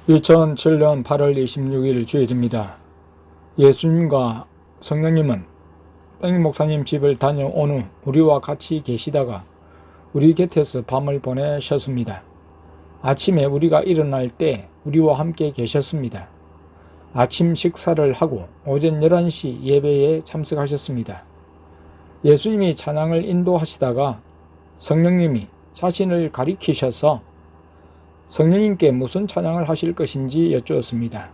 2007년 8월 26일 주일입니다. 예수님과 성령님은 땡 목사님 집을 다녀온 후 우리와 같이 계시다가 우리 곁에서 밤을 보내셨습니다. 아침에 우리가 일어날 때 우리와 함께 계셨습니다. 아침 식사를 하고 오전 11시 예배에 참석하셨습니다. 예수님이 찬양을 인도하시다가 성령님이 자신을 가리키셔서 성령님께 무슨 찬양을 하실 것인지 여쭈었습니다.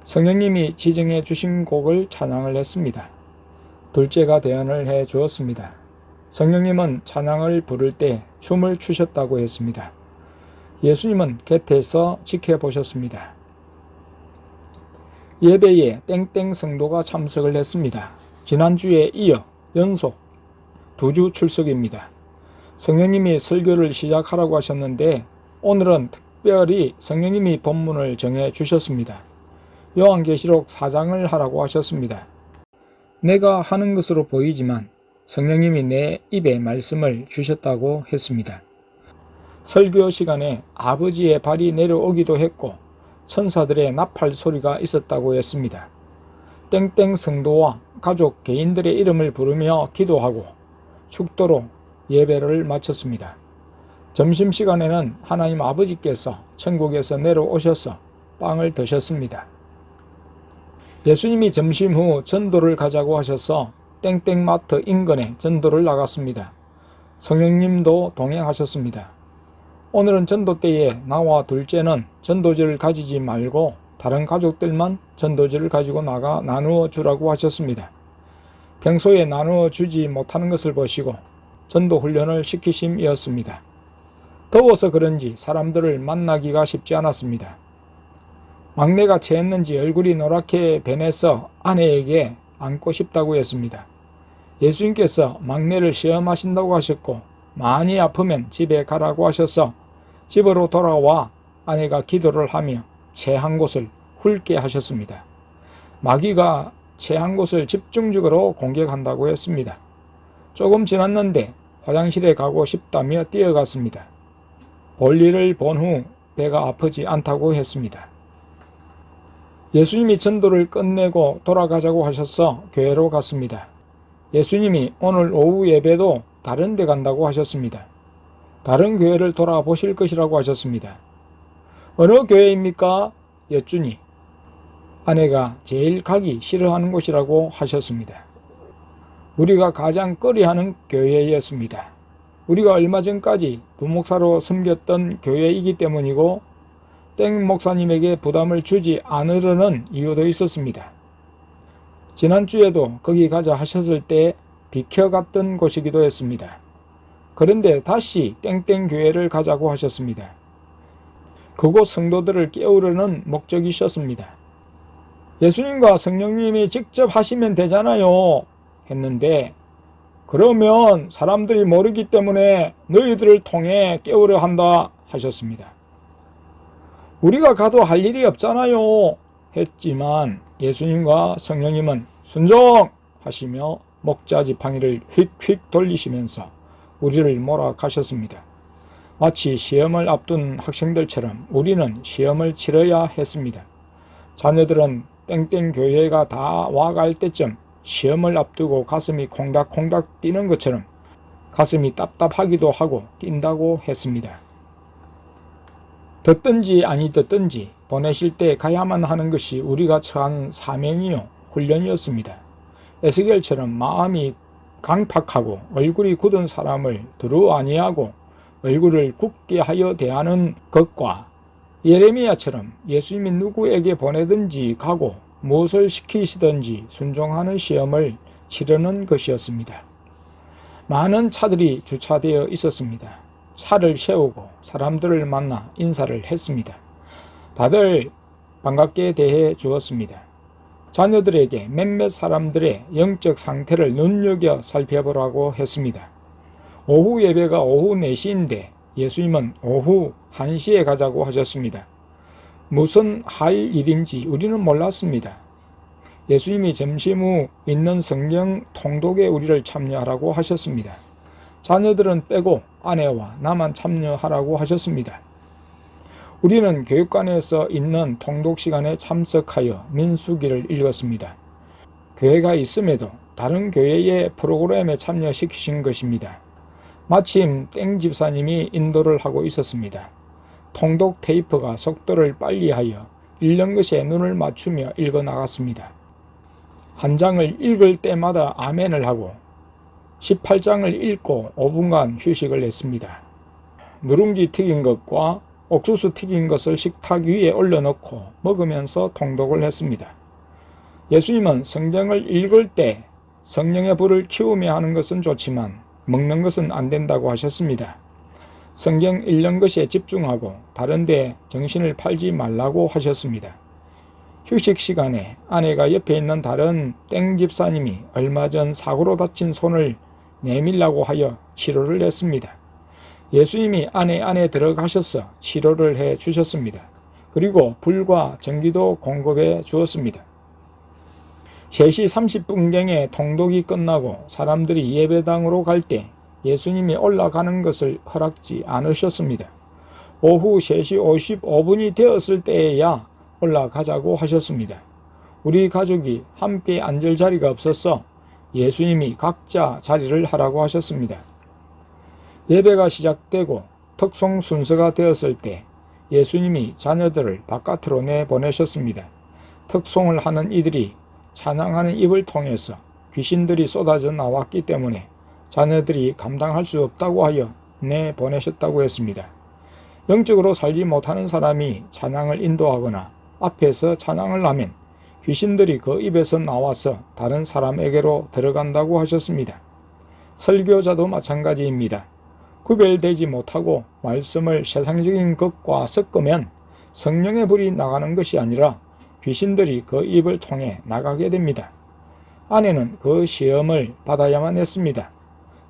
성령님이 지정해 주신 곡을 찬양을 했습니다. 둘째가 대언을 해 주었습니다. 성령님은 찬양을 부를 때 춤을 추셨다고 했습니다. 예수님은 곁에서 지켜보셨습니다. 예배에 땡땡 성도가 참석을 했습니다. 지난주에 이어 연속 2주 출석입니다. 성령님이 설교를 시작하라고 하셨는데 오늘은 특별히 성령님이 본문을 정해 주셨습니다. 요한계시록 4장을 하라고 하셨습니다. 내가 하는 것으로 보이지만 성령님이 내 입에 말씀을 주셨다고 했습니다. 설교 시간에 아버지의 발이 내려오기도 했고 천사들의 나팔 소리가 있었다고 했습니다. 땡땡 성도와 가족 개인들의 이름을 부르며 기도하고 축도로 예배를 마쳤습니다. 점심시간에는 하나님 아버지께서 천국에서 내려오셔서 빵을 드셨습니다. 예수님이 점심 후 전도를 가자고 하셔서 땡땡마트 인근에 전도를 나갔습니다. 성령님도 동행하셨습니다. 오늘은 전도 때에 나와 둘째는 전도지를 가지지 말고 다른 가족들만 전도지를 가지고 나가 나누어 주라고 하셨습니다. 평소에 나누어 주지 못하는 것을 보시고 전도 훈련을 시키심이었습니다. 더워서 그런지 사람들을 만나기가 쉽지 않았습니다. 막내가 체했는지 얼굴이 노랗게 변해서 아내에게 안고 싶다고 했습니다. 예수님께서 막내를 시험하신다고 하셨고 많이 아프면 집에 가라고 하셔서 집으로 돌아와 아내가 기도를 하며 체한 곳을 훑게 하셨습니다. 마귀가 체한 곳을 집중적으로 공격한다고 했습니다. 조금 지났는데 화장실에 가고 싶다며 뛰어갔습니다. 볼일을 본 후 배가 아프지 않다고 했습니다. 예수님이 전도를 끝내고 돌아가자고 하셔서 교회로 갔습니다. 예수님이 오늘 오후 예배도 다른 데 간다고 하셨습니다. 다른 교회를 돌아보실 것이라고 하셨습니다. 어느 교회입니까? 여쭈니 아내가 제일 가기 싫어하는 곳이라고 하셨습니다. 우리가 가장 꺼려하는 교회였습니다. 우리가 얼마 전까지 부목사로 섬겼던 교회이기 때문이고 땡 목사님에게 부담을 주지 않으려는 이유도 있었습니다. 지난주에도 거기 가자 하셨을 때 비켜갔던 곳이기도 했습니다. 그런데 다시 땡땡 교회를 가자고 하셨습니다. 그곳 성도들을 깨우려는 목적이셨습니다. 예수님과 성령님이 직접 하시면 되잖아요 했는데 그러면 사람들이 모르기 때문에 너희들을 통해 깨우려 한다 하셨습니다. 우리가 가도 할 일이 없잖아요 했지만 예수님과 성령님은 순종하시며 목자 지팡이를 휙휙 돌리시면서 우리를 몰아가셨습니다. 마치 시험을 앞둔 학생들처럼 우리는 시험을 치러야 했습니다. 자녀들은 땡땡 교회가 다 와갈 때쯤 시험을 앞두고 가슴이 콩닥콩닥 뛰는 것처럼 가슴이 답답하기도 하고 뛴다고 했습니다. 듣든지 아니 듣든지 보내실 때 가야만 하는 것이 우리가 처한 사명이요 훈련이었습니다. 에스겔처럼 마음이 강팍하고 얼굴이 굳은 사람을 두루 아니하고 얼굴을 굳게 하여 대하는 것과 예레미야처럼 예수님이 누구에게 보내든지 가고 무엇을 시키시든지 순종하는 시험을 치르는 것이었습니다. 많은 차들이 주차되어 있었습니다. 차를 세우고 사람들을 만나 인사를 했습니다. 다들 반갑게 대해 주었습니다. 자녀들에게 몇몇 사람들의 영적 상태를 눈여겨 살펴보라고 했습니다. 오후 예배가 오후 4시인데 예수님은 오후 1시에 가자고 하셨습니다. 무슨 할 일인지 우리는 몰랐습니다. 예수님이 점심 후 있는 성경 통독에 우리를 참여하라고 하셨습니다. 자녀들은 빼고 아내와 나만 참여하라고 하셨습니다. 우리는 교육관에서 있는 통독 시간에 참석하여 민수기를 읽었습니다. 교회가 있음에도 다른 교회의 프로그램에 참여시키신 것입니다. 마침 땡 집사님이 인도를 하고 있었습니다. 통독 테이프가 속도를 빨리하여 읽는 것에 눈을 맞추며 읽어 나갔습니다. 한 장을 읽을 때마다 아멘을 하고 18장을 읽고 5분간 휴식을 했습니다. 누룽지 튀긴 것과 옥수수 튀긴 것을 식탁 위에 올려놓고 먹으면서 통독을 했습니다. 예수님은 성경을 읽을 때 성령의 불을 키우며 하는 것은 좋지만 먹는 것은 안 된다고 하셨습니다. 성경 읽는 것에 집중하고 다른 데 정신을 팔지 말라고 하셨습니다. 휴식 시간에 아내가 옆에 있는 다른 땡 집사님이 얼마 전 사고로 다친 손을 내밀라고 하여 치료를 했습니다. 예수님이 아내 안에 들어가셔서 치료를 해 주셨습니다. 그리고 불과 전기도 공급해 주었습니다. 3시 30분경에 통독이 끝나고 사람들이 예배당으로 갈 때 예수님이 올라가는 것을 허락지 않으셨습니다. 오후 3시 55분이 되었을 때에야 올라가자고 하셨습니다. 우리 가족이 함께 앉을 자리가 없어서 예수님이 각자 자리를 하라고 하셨습니다. 예배가 시작되고 특송 순서가 되었을 때 예수님이 자녀들을 바깥으로 내보내셨습니다. 특송을 하는 이들이 찬양하는 입을 통해서 귀신들이 쏟아져 나왔기 때문에 자녀들이 감당할 수 없다고 하여 내보내셨다고 했습니다. 영적으로 살지 못하는 사람이 찬양을 인도하거나 앞에서 찬양을 하면 귀신들이 그 입에서 나와서 다른 사람에게로 들어간다고 하셨습니다. 설교자도 마찬가지입니다. 구별되지 못하고 말씀을 세상적인 것과 섞으면 성령의 불이 나가는 것이 아니라 귀신들이 그 입을 통해 나가게 됩니다. 아내는 그 시험을 받아야만 했습니다.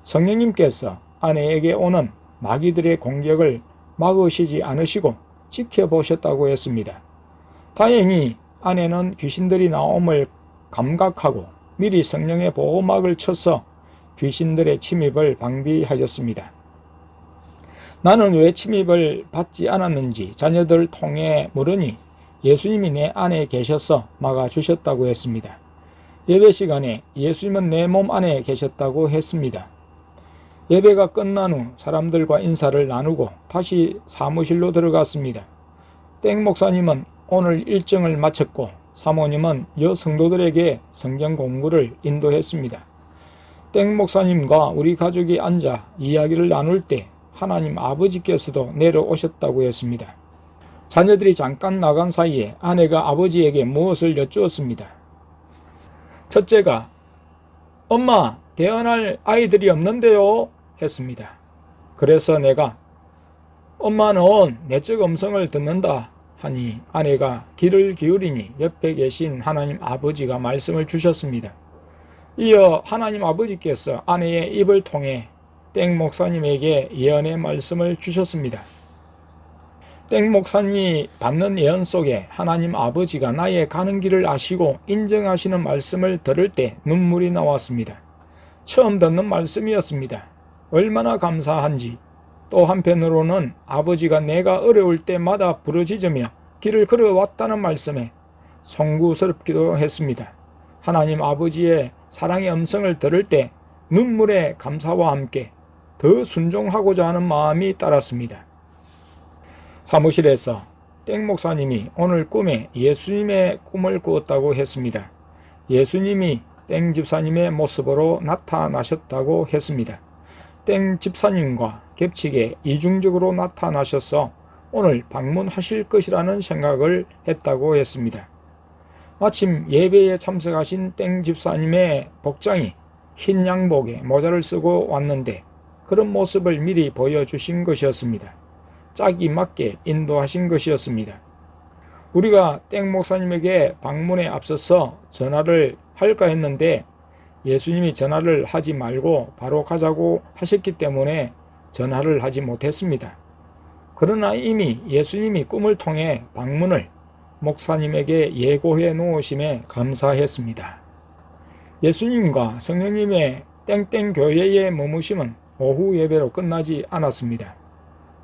성령님께서 아내에게 오는 마귀들의 공격을 막으시지 않으시고 지켜보셨다고 했습니다. 다행히 아내는 귀신들이 나옴을 감각하고 미리 성령의 보호막을 쳐서 귀신들의 침입을 방비하였습니다. 나는 왜 침입을 받지 않았는지 자녀들을 통해 물으니 예수님이 내 안에 계셔서 막아주셨다고 했습니다. 예배 시간에 예수님은 내 몸 안에 계셨다고 했습니다. 예배가 끝난 후 사람들과 인사를 나누고 다시 사무실로 들어갔습니다. 땡 목사님은 오늘 일정을 마쳤고 사모님은 여성도들에게 성경 공부를 인도했습니다. 땡 목사님과 우리 가족이 앉아 이야기를 나눌 때 하나님 아버지께서도 내려오셨다고 했습니다. 자녀들이 잠깐 나간 사이에 아내가 아버지에게 무엇을 여쭈었습니다. 첫째가 엄마, 대언할 아이들이 없는데요? 했습니다. 그래서 내가 엄마는 내적 음성을 듣는다 하니 아내가 귀를 기울이니 옆에 계신 하나님 아버지가 말씀을 주셨습니다. 이어 하나님 아버지께서 아내의 입을 통해 땡 목사님에게 예언의 말씀을 주셨습니다. 땡 목사님이 받는 예언 속에 하나님 아버지가 나의 가는 길을 아시고 인정하시는 말씀을 들을 때 눈물이 나왔습니다. 처음 듣는 말씀이었습니다. 얼마나 감사한지. 또 한편으로는 아버지가 내가 어려울 때마다 부르짖으며 길을 걸어왔다는 말씀에 송구스럽기도 했습니다. 하나님 아버지의 사랑의 음성을 들을 때 눈물의 감사와 함께 더 순종하고자 하는 마음이 따랐습니다. 사무실에서 땡 목사님이 오늘 꿈에 예수님의 꿈을 꾸었다고 했습니다. 예수님이 땡 집사님의 모습으로 나타나셨다고 했습니다. 땡 집사님과 겹치게 이중적으로 나타나셔서 오늘 방문하실 것이라는 생각을 했다고 했습니다. 마침 예배에 참석하신 땡 집사님의 복장이 흰 양복에 모자를 쓰고 왔는데 그런 모습을 미리 보여주신 것이었습니다. 짝이 맞게 인도하신 것이었습니다. 우리가 땡 목사님에게 방문에 앞서서 전화를 할까 했는데 예수님이 전화를 하지 말고 바로 가자고 하셨기 때문에 전화를 하지 못했습니다. 그러나 이미 예수님이 꿈을 통해 방문을 목사님에게 예고해 놓으심에 감사했습니다. 예수님과 성령님의 땡땡 교회의 머무심은 오후 예배로 끝나지 않았습니다.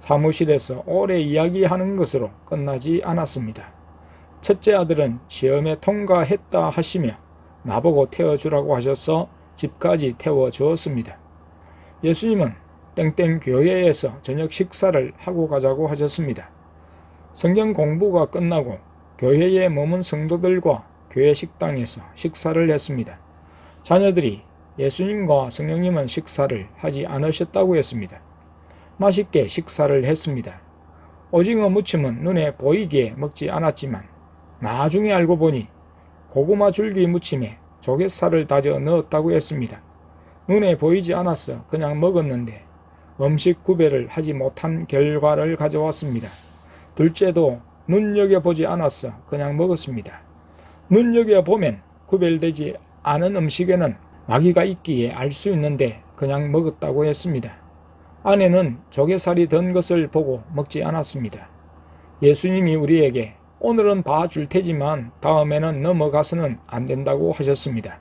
사무실에서 오래 이야기하는 것으로 끝나지 않았습니다. 첫째 아들은 시험에 통과했다 하시며 나보고 태워주라고 하셔서 집까지 태워주었습니다. 예수님은 땡땡 교회에서 저녁 식사를 하고 가자고 하셨습니다. 성경 공부가 끝나고 교회에 머문 성도들과 교회 식당에서 식사를 했습니다. 자녀들이 예수님과 성령님은 식사를 하지 않으셨다고 했습니다. 맛있게 식사를 했습니다. 오징어 무침은 눈에 보이기에 먹지 않았지만 나중에 알고 보니 고구마 줄기 무침에 조갯살을 다져 넣었다고 했습니다. 눈에 보이지 않았어 그냥 먹었는데 음식 구별을 하지 못한 결과를 가져왔습니다. 둘째도 눈여겨보지 않았어 그냥 먹었습니다. 눈여겨보면 구별되지 않은 음식에는 마귀가 있기에 알 수 있는데 그냥 먹었다고 했습니다. 아내는 조개살이 든 것을 보고 먹지 않았습니다. 예수님이 우리에게 오늘은 봐줄 테지만 다음에는 넘어가서는 안 된다고 하셨습니다.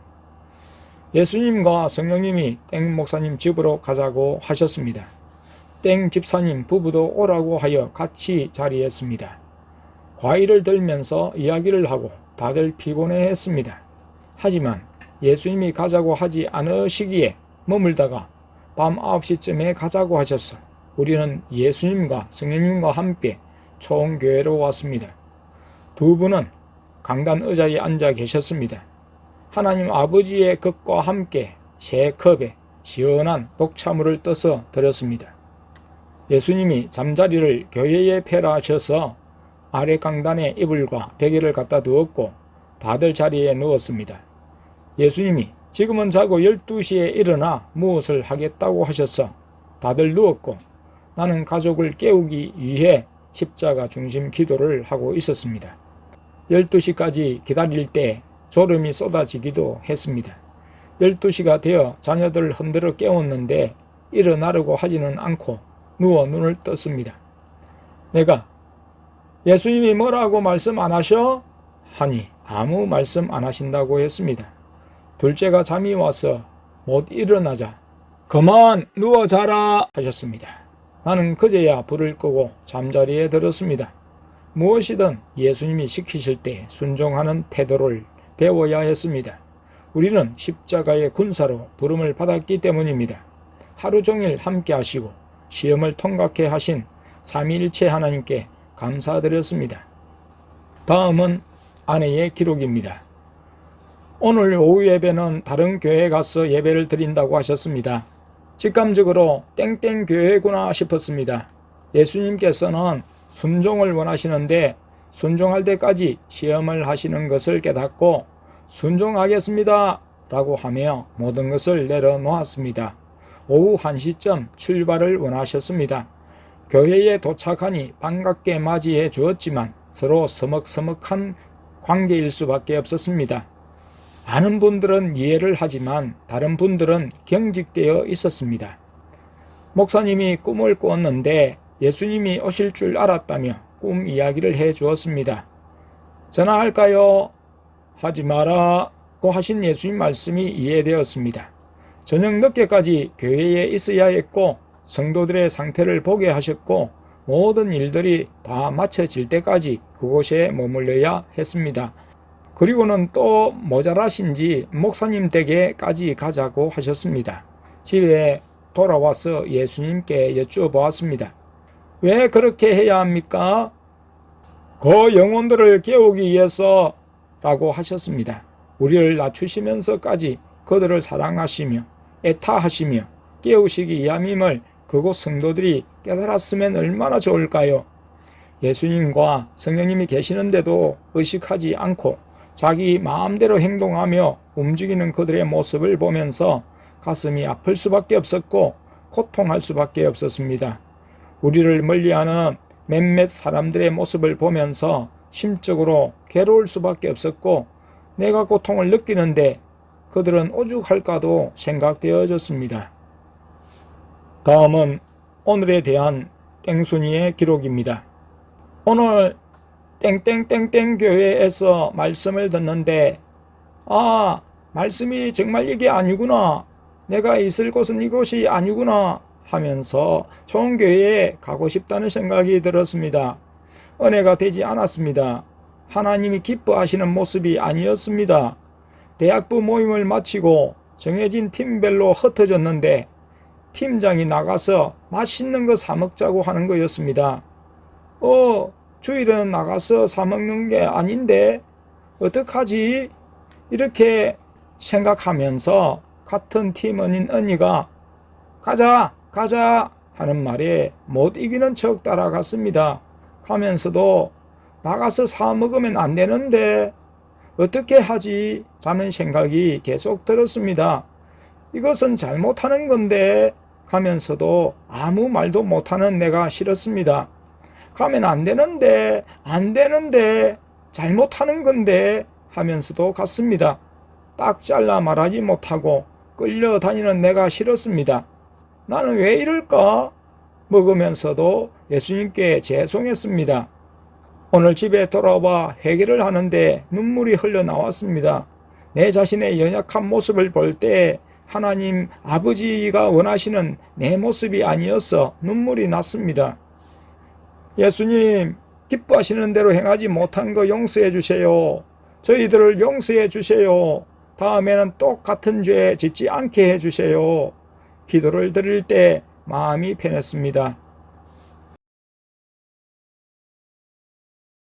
예수님과 성령님이 땡 목사님 집으로 가자고 하셨습니다. 땡 집사님 부부도 오라고 하여 같이 자리했습니다. 과일을 들면서 이야기를 하고 다들 피곤해했습니다. 하지만 예수님이 가자고 하지 않으시기에 머물다가 밤 9시쯤에 가자고 하셔서 우리는 예수님과 성령님과 함께 총교회로 왔습니다. 두 분은 강단 의자에 앉아 계셨습니다. 하나님 아버지의 것과 함께 새 컵에 시원한 녹차물을 떠서 드렸습니다. 예수님이 잠자리를 교회에 펴라하셔서 아래 강단에 이불과 베개를 갖다 두었고 다들 자리에 누웠습니다. 예수님이 지금은 자고 12시에 일어나 무엇을 하겠다고 하셔서 다들 누웠고 나는 가족을 깨우기 위해 십자가 중심 기도를 하고 있었습니다. 12시까지 기다릴 때 졸음이 쏟아지기도 했습니다. 12시가 되어 자녀들을 흔들어 깨웠는데 일어나려고 하지는 않고 누워 눈을 떴습니다. 내가 예수님이 뭐라고 말씀 안 하셔? 하니 아무 말씀 안 하신다고 했습니다. 둘째가 잠이 와서 못 일어나자 그만 누워 자라 하셨습니다. 나는 그제야 불을 끄고 잠자리에 들었습니다. 무엇이든 예수님이 시키실 때 순종하는 태도를 배워야 했습니다. 우리는 십자가의 군사로 부름을 받았기 때문입니다. 하루 종일 함께 하시고 시험을 통과케 하신 삼위일체 하나님께 감사드렸습니다. 다음은 아내의 기록입니다. 오늘 오후 예배는 다른 교회에 가서 예배를 드린다고 하셨습니다. 직감적으로 땡땡 교회구나 싶었습니다. 예수님께서는 순종을 원하시는데 순종할 때까지 시험을 하시는 것을 깨닫고 순종하겠습니다 라고 하며 모든 것을 내려놓았습니다. 오후 1시쯤 출발을 원하셨습니다. 교회에 도착하니 반갑게 맞이해 주었지만 서로 서먹서먹한 관계일 수밖에 없었습니다. 많은 분들은 이해를 하지만 다른 분들은 경직되어 있었습니다. 목사님이 꿈을 꾸었는데 예수님이 오실 줄 알았다며 꿈 이야기를 해 주었습니다. 전화할까요? 하지 마라고 하신 예수님 말씀이 이해되었습니다. 저녁 늦게까지 교회에 있어야 했고 성도들의 상태를 보게 하셨고 모든 일들이 다 마쳐질 때까지 그곳에 머물러야 했습니다. 그리고는 또 모자라신지 목사님 댁에까지 가자고 하셨습니다. 집에 돌아와서 예수님께 여쭈어보았습니다. 왜 그렇게 해야 합니까? 그 영혼들을 깨우기 위해서 라고 하셨습니다. 우리를 낮추시면서까지 그들을 사랑하시며 애타하시며 깨우시기 위함임을 그곳 성도들이 깨달았으면 얼마나 좋을까요? 예수님과 성령님이 계시는데도 의식하지 않고 자기 마음대로 행동하며 움직이는 그들의 모습을 보면서 가슴이 아플 수밖에 없었고 고통할 수밖에 없었습니다. 우리를 멀리하는 몇몇 사람들의 모습을 보면서 심적으로 괴로울 수밖에 없었고 내가 고통을 느끼는데 그들은 오죽할까도 생각되어졌습니다. 다음은 오늘에 대한 땡순이의 기록입니다. 오늘 땡땡땡땡 교회에서 말씀을 듣는데 말씀이 정말 이게 아니구나. 내가 있을 곳은 이곳이 아니구나 하면서 좋은 교회에 가고 싶다는 생각이 들었습니다. 은혜가 되지 않았습니다. 하나님이 기뻐하시는 모습이 아니었습니다. 대학부 모임을 마치고 정해진 팀별로 흩어졌는데 팀장이 나가서 맛있는 거 사 먹자고 하는 거였습니다. 주일에는 나가서 사 먹는 게 아닌데 어떡하지? 이렇게 생각하면서 같은 팀원인 언니가 가자 하는 말에 못 이기는 척 따라갔습니다. 가면서도 나가서 사 먹으면 안 되는데 어떻게 하지? 라는 생각이 계속 들었습니다. 이것은 잘못하는 건데 가면서도 아무 말도 못하는 내가 싫었습니다. 가면 안 되는데 잘못하는 건데 하면서도 갔습니다. 딱 잘라 말하지 못하고 끌려다니는 내가 싫었습니다. 나는 왜 이럴까? 먹으면서도 예수님께 죄송했습니다. 오늘 집에 돌아와 회개를 하는데 눈물이 흘러나왔습니다. 내 자신의 연약한 모습을 볼 때 하나님 아버지가 원하시는 내 모습이 아니어서 눈물이 났습니다. 예수님, 기뻐하시는 대로 행하지 못한 거 용서해 주세요. 저희들을 용서해 주세요. 다음에는 똑같은 죄 짓지 않게 해 주세요. 기도를 드릴 때 마음이 편했습니다.